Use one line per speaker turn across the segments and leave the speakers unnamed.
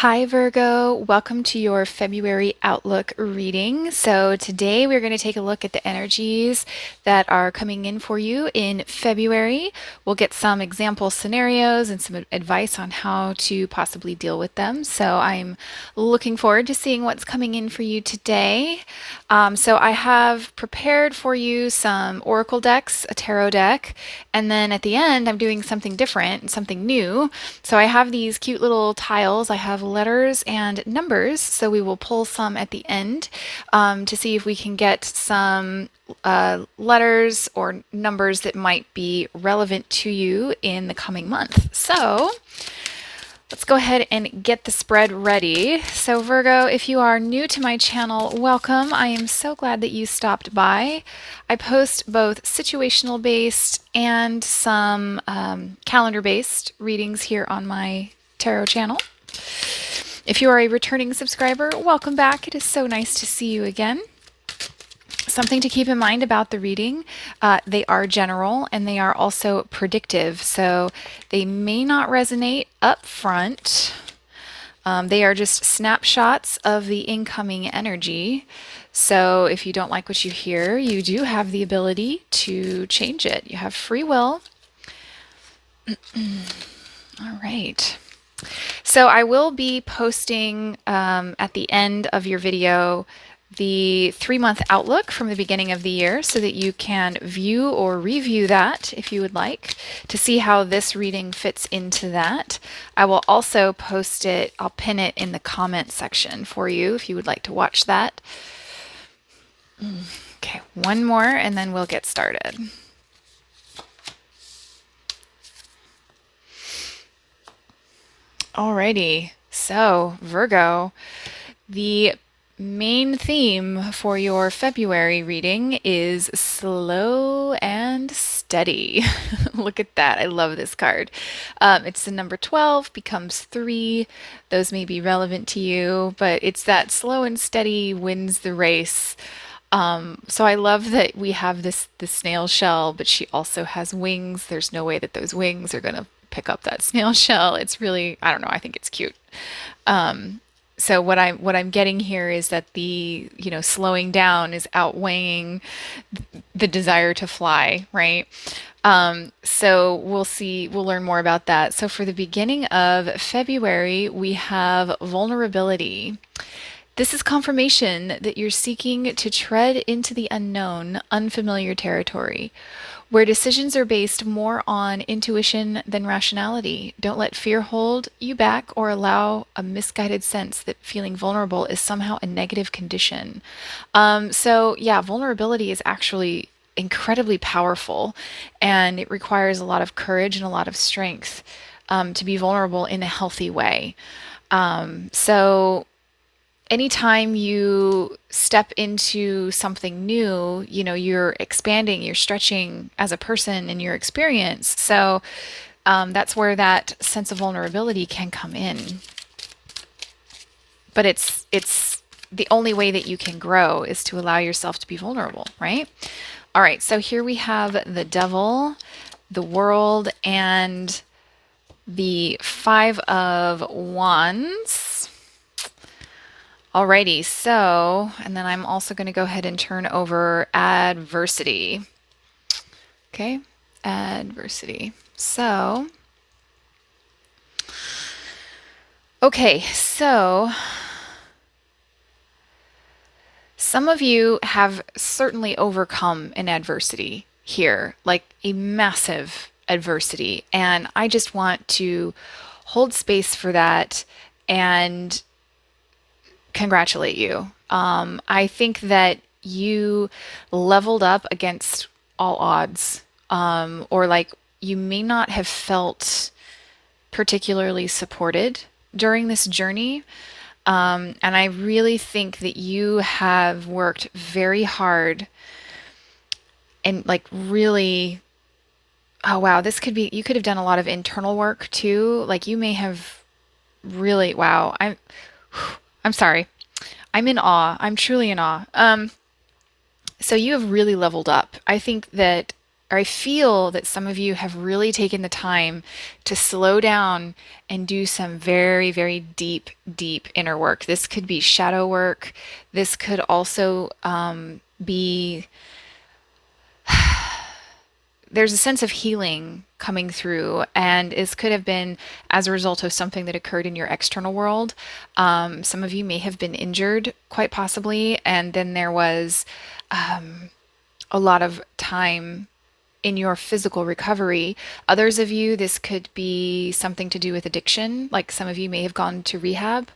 Hi Virgo, welcome to your February Outlook reading. So today we're going to take a look at the energies that are coming in for you in February. We'll get some example scenarios and some advice on how to possibly deal with them. So I'm looking forward to seeing what's coming in for you today. So I have prepared for you some oracle decks, a tarot deck, and then at the end I'm doing something different, something new. So I have these cute little tiles. I have letters and numbers, so we will pull some at the end to see if we can get some letters or numbers that might be relevant to you in the coming month. So let's go ahead and get the spread ready. So Virgo, if you are new to my channel, welcome. I am so glad that you stopped by. I post both situational based and some calendar based readings here on my tarot channel. If you are a returning subscriber, welcome back. It is so nice to see you again. Something to keep in mind about the reading, they are general and they are also predictive, so they may not resonate up front. They are just snapshots of the incoming energy. So if you don't like what you hear, you do have the ability to change it. You have free will. All right. So I will be posting at the end of your video the 3-month outlook from the beginning of the year so that you can view or review that if you would like to see how this reading fits into that. I will also post it, I'll pin it in the comment section for you if you would like to watch that. Okay, one more and then we'll get started. Alrighty, so Virgo, the main theme for your February reading is slow and steady. Look at that. I love this card. It's the number 12, becomes 3. Those may be relevant to you, but it's that slow and steady wins the race. So I love that we have this snail shell, but she also has wings. There's no way that those wings are going to pick up that snail shell. It's really, I don't know, I think it's cute. So what I'm getting here is that the, slowing down is outweighing the desire to fly, right? So we'll learn more about that. So for the beginning of February, we have vulnerability. This is confirmation that you're seeking to tread into the unknown, unfamiliar territory, where decisions are based more on intuition than rationality. Don't let fear hold you back or allow a misguided sense that feeling vulnerable is somehow a negative condition. So yeah, vulnerability is actually incredibly powerful, and it requires a lot of courage and a lot of strength to be vulnerable in a healthy way. So anytime you step into something new, you're expanding, you're stretching as a person in your experience. So that's where that sense of vulnerability can come in. But it's the only way that you can grow is to allow yourself to be vulnerable, right? All right, so here we have the Devil, the World, and the 5 of Wands. Alrighty, so, and then I'm also going to go ahead and turn over adversity. Okay, adversity. So, okay, so some of you have certainly overcome an adversity here, like a massive adversity, and I just want to hold space for that and congratulate you. I think that you leveled up against all odds, or like you may not have felt particularly supported during this journey. And I really think that you have worked very hard and like really, oh wow, you could have done a lot of internal work too. Like you may have really, wow, I'm sorry. I'm in awe. I'm truly in awe. So you have really leveled up. I think that I feel that some of you have really taken the time to slow down and do some very, very deep, deep inner work. This could be shadow work. This could also be, there's a sense of healing coming through, and this could have been as a result of something that occurred in your external world. Some of you may have been injured, quite possibly, and then there was a lot of time in your physical recovery. Others of you, this could be something to do with addiction. Like some of you may have gone to rehab,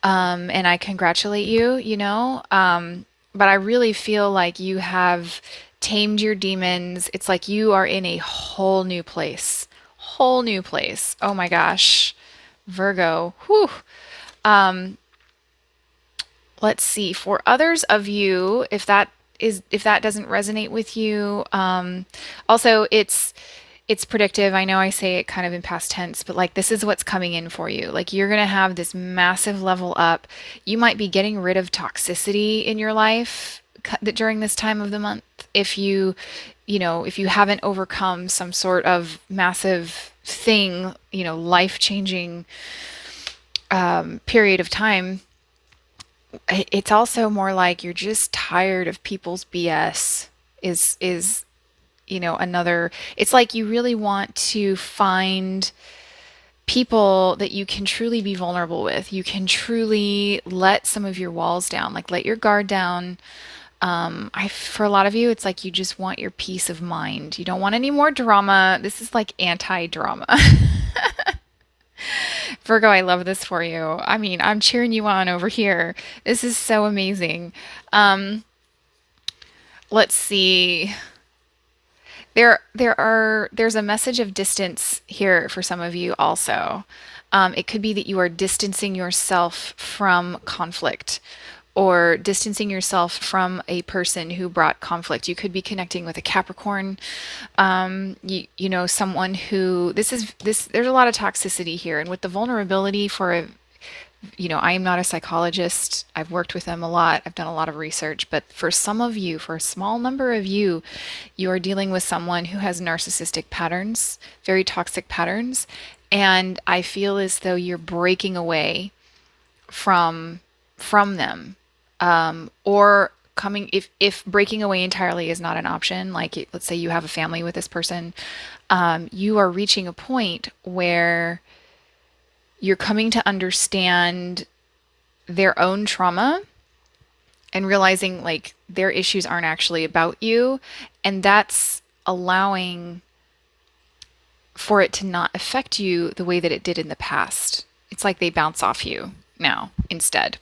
and I congratulate you, but I really feel like you have tamed your demons. It's like you are in a whole new place. Whole new place. Oh my gosh. Virgo. Whew. Let's see. For others of you, if that doesn't resonate with you, also it's predictive. I know I say it kind of in past tense, but like this is what's coming in for you. Like you're gonna have this massive level up. You might be getting rid of toxicity in your life during this time of the month. If you haven't overcome some sort of massive thing, life-changing period of time, it's also more like you're just tired of people's BS is another. It's like you really want to find people that you can truly be vulnerable with. You can truly let some of your walls down, like let your guard down. For a lot of you, it's like you just want your peace of mind. You don't want any more drama. This is like anti-drama. Virgo, I love this for you. I mean, I'm cheering you on over here. This is so amazing. Um, let's see. There's a message of distance here for some of you also. It could be that you are distancing yourself from conflict or distancing yourself from a person who brought conflict. You could be connecting with a Capricorn, someone who there's a lot of toxicity here. And with the vulnerability I am not a psychologist. I've worked with them a lot. I've done a lot of research. But for some of you, for a small number of you, you are dealing with someone who has narcissistic patterns, very toxic patterns. And I feel as though you're breaking away from them. Or coming, if breaking away entirely is not an option, like let's say you have a family with this person, you are reaching a point where you're coming to understand their own trauma and realizing like their issues aren't actually about you. And that's allowing for it to not affect you the way that it did in the past. It's like they bounce off you now instead.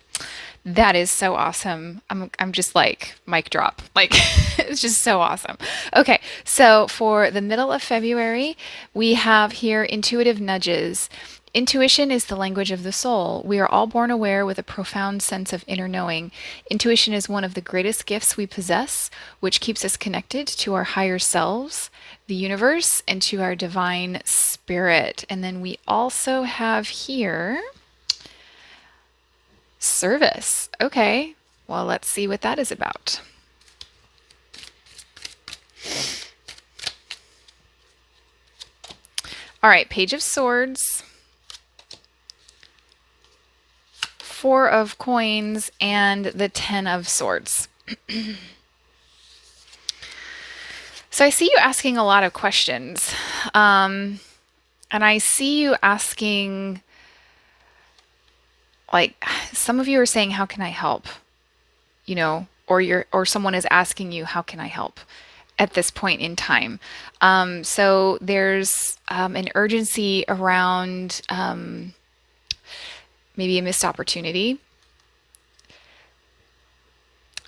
That is so awesome. I'm just like mic drop. Like it's just so awesome. Okay, so for the middle of February, we have here intuitive nudges. Intuition is the language of the soul. We are all born aware with a profound sense of inner knowing. Intuition is one of the greatest gifts we possess, which keeps us connected to our higher selves, the universe, and to our divine spirit. And then we also have here service. Okay, well, let's see what that is about. All right, Page of Swords, Four of Coins, and the Ten of Swords. So I see you asking a lot of questions. And I see you asking, like, some of you are saying, how can I help? Or someone is asking you, how can I help at this point in time? So there's an urgency around maybe a missed opportunity.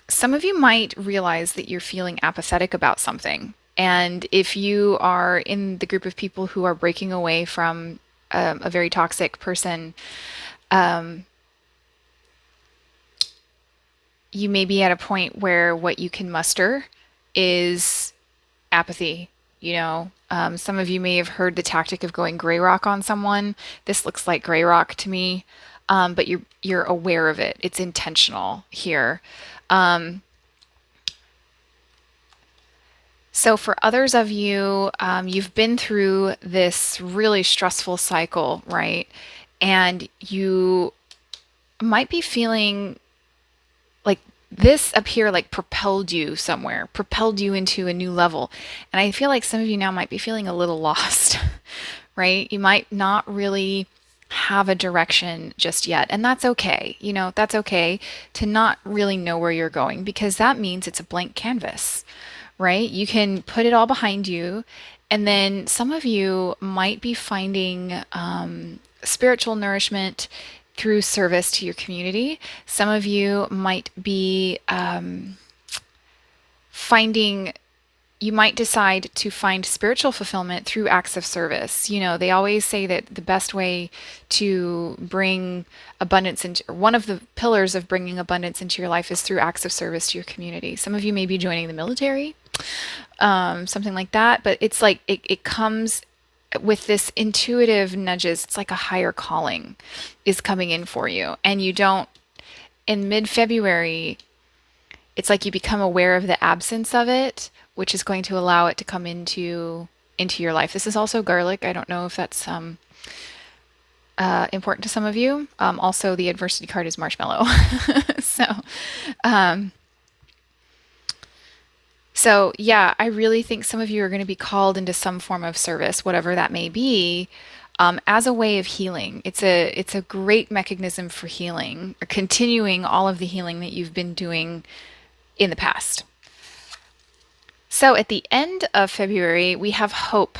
Some of you might realize that you're feeling apathetic about something. And if you are in the group of people who are breaking away from a very toxic person, you may be at a point where what you can muster is apathy. Some of you may have heard the tactic of going gray rock on someone. This looks like gray rock to me, but you're aware of it. It's intentional here. So, for others of you, you've been through this really stressful cycle, right? And you might be feeling like this up here, like propelled you somewhere, propelled you into a new level. And I feel like some of you now might be feeling a little lost, right? You might not really have a direction just yet. And that's okay. That's okay to not really know where you're going because that means it's a blank canvas, right? You can put it all behind you. And then some of you might be finding spiritual nourishment through service to your community. Some of you might be finding you might decide to find spiritual fulfillment through acts of service. They always say that the best way to bring abundance into, or one of the pillars of bringing abundance into your life is through acts of service to your community. Some of you may be joining the military, something like that, but it's like it comes with this intuitive nudges. It's like a higher calling is coming in for you. And you don't, in mid-February, it's like you become aware of the absence of it, which is going to allow it to come into your life. This is also garlic. I don't know if that's important to some of you. Also, the adversity card is marshmallow. so, um, so yeah, I really think some of you are going to be called into some form of service, whatever that may be, as a way of healing. It's a great mechanism for healing, or continuing all of the healing that you've been doing in the past. So at the end of February, we have hope.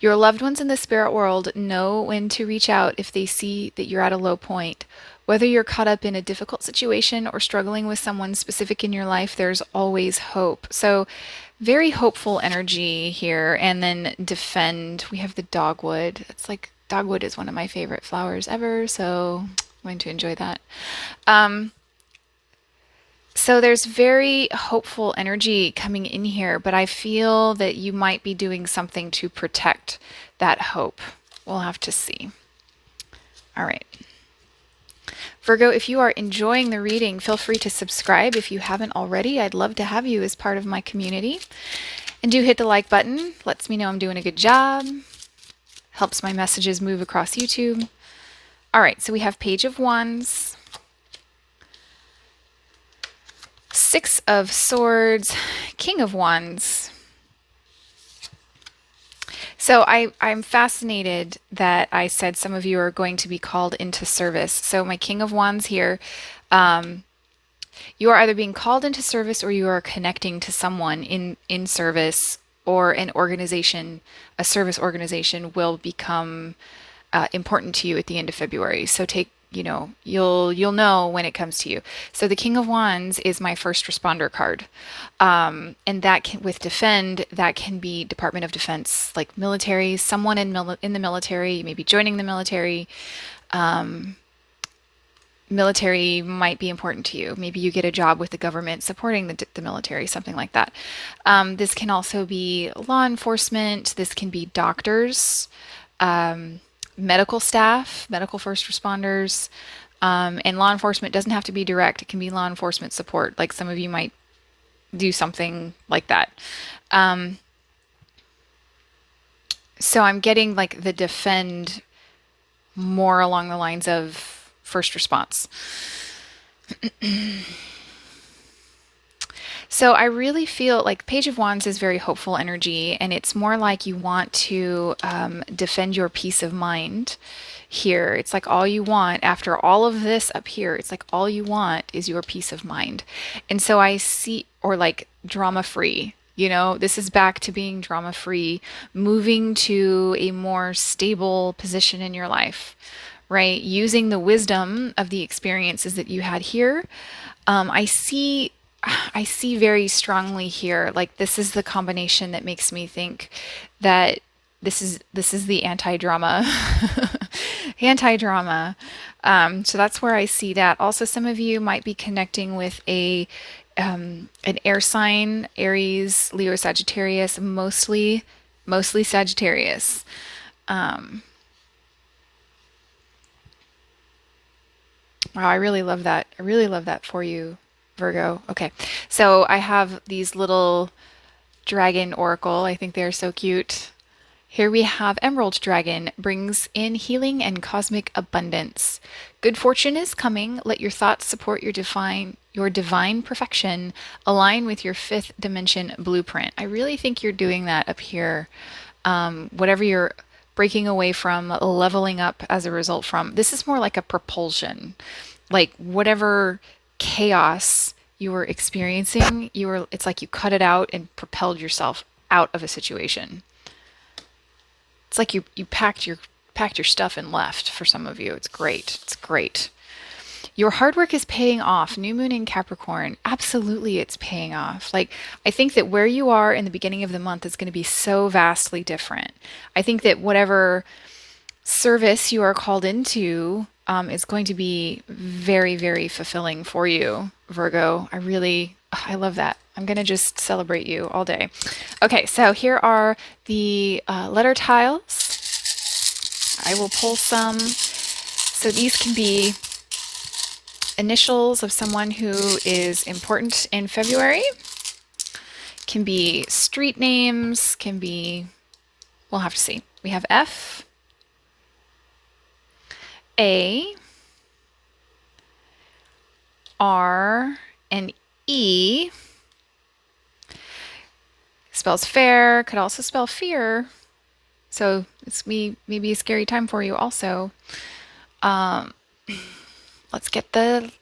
Your loved ones in the spirit world know when to reach out if they see that you're at a low point. Whether you're caught up in a difficult situation or struggling with someone specific in your life, there's always hope. So very hopeful energy here. And then defend. We have the dogwood. It's like dogwood is one of my favorite flowers ever. So I'm going to enjoy that. So there's very hopeful energy coming in here, but I feel that you might be doing something to protect that hope. We'll have to see. All right. Virgo, if you are enjoying the reading, feel free to subscribe if you haven't already. I'd love to have you as part of my community. And do hit the like button. Lets me know I'm doing a good job. Helps my messages move across YouTube. All right, so we have Page of Wands, Six of Swords, King of Wands. So I'm fascinated that I said some of you are going to be called into service. So my King of Wands here, you are either being called into service or you are connecting to someone in service, or an organization, a service organization will become important to you at the end of February. So you'll know when it comes to you. So the King of Wands is my first responder card. And that can, with defend, that can be Department of Defense, like military, someone in the military, you may be joining the military. Military might be important to you. Maybe you get a job with the government supporting the military, something like that. This can also be law enforcement. This can be doctors, medical staff, medical first responders, and law enforcement doesn't have to be direct. It can be law enforcement support. Like some of you might do something like that. So I'm getting like the defend more along the lines of first response. So I really feel like Page of Wands is very hopeful energy, and it's more like you want to defend your peace of mind here. It's like all you want after all of this up here, it's like all you want is your peace of mind. And so I see, or like drama free, this is back to being drama free, moving to a more stable position in your life, right? Using the wisdom of the experiences that you had here. I see very strongly here, like this is the combination that makes me think that this is the anti-drama. Anti-drama. So that's where I see that. Also, some of you might be connecting with an air sign, Aries, Leo, Sagittarius, mostly Sagittarius. Wow, I really love that. I really love that for you, Virgo. Okay, so I have these little Dragon Oracle. I think they're so cute. Here we have Emerald Dragon, brings in healing and cosmic abundance. Good fortune is coming. Let your thoughts support your divine perfection. Align with your fifth dimension blueprint. I really think you're doing that up here. Whatever you're breaking away from, leveling up as a result from. This is more like a propulsion. Like whatever chaos you were experiencing, it's like you cut it out and propelled yourself out of a situation. It's like you packed your stuff and left for some of you. It's great. It's great. Your hard work is paying off. New moon in Capricorn. Absolutely, it's paying off. Like, I think that where you are in the beginning of the month is going to be so vastly different. I think that whatever service you are called into is going to be very, very fulfilling for you, Virgo. I love that. I'm going to just celebrate you all day. Okay, so here are the letter tiles. I will pull some. So these can be initials of someone who is important in February. Can be street names, we'll have to see. We have F, A, R, and E. Spells fair, could also spell fear. So it's maybe a scary time for you also. Let's get the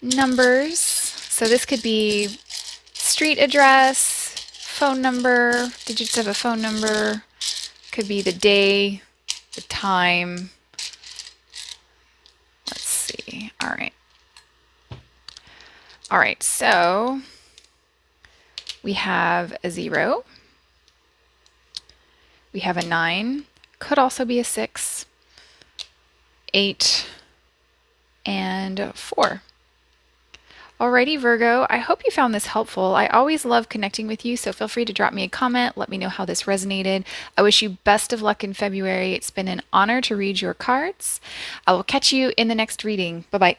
numbers. So this could be street address, phone number, digits of a phone number. Could be the day, the time. Let's see. All right. All right, so we have a 0. We have a 9. Could also be a 6, 8, and 4. Alrighty, Virgo, I hope you found this helpful. I always love connecting with you, so feel free to drop me a comment. Let me know how this resonated. I wish you best of luck in February. It's been an honor to read your cards. I will catch you in the next reading. Bye-bye.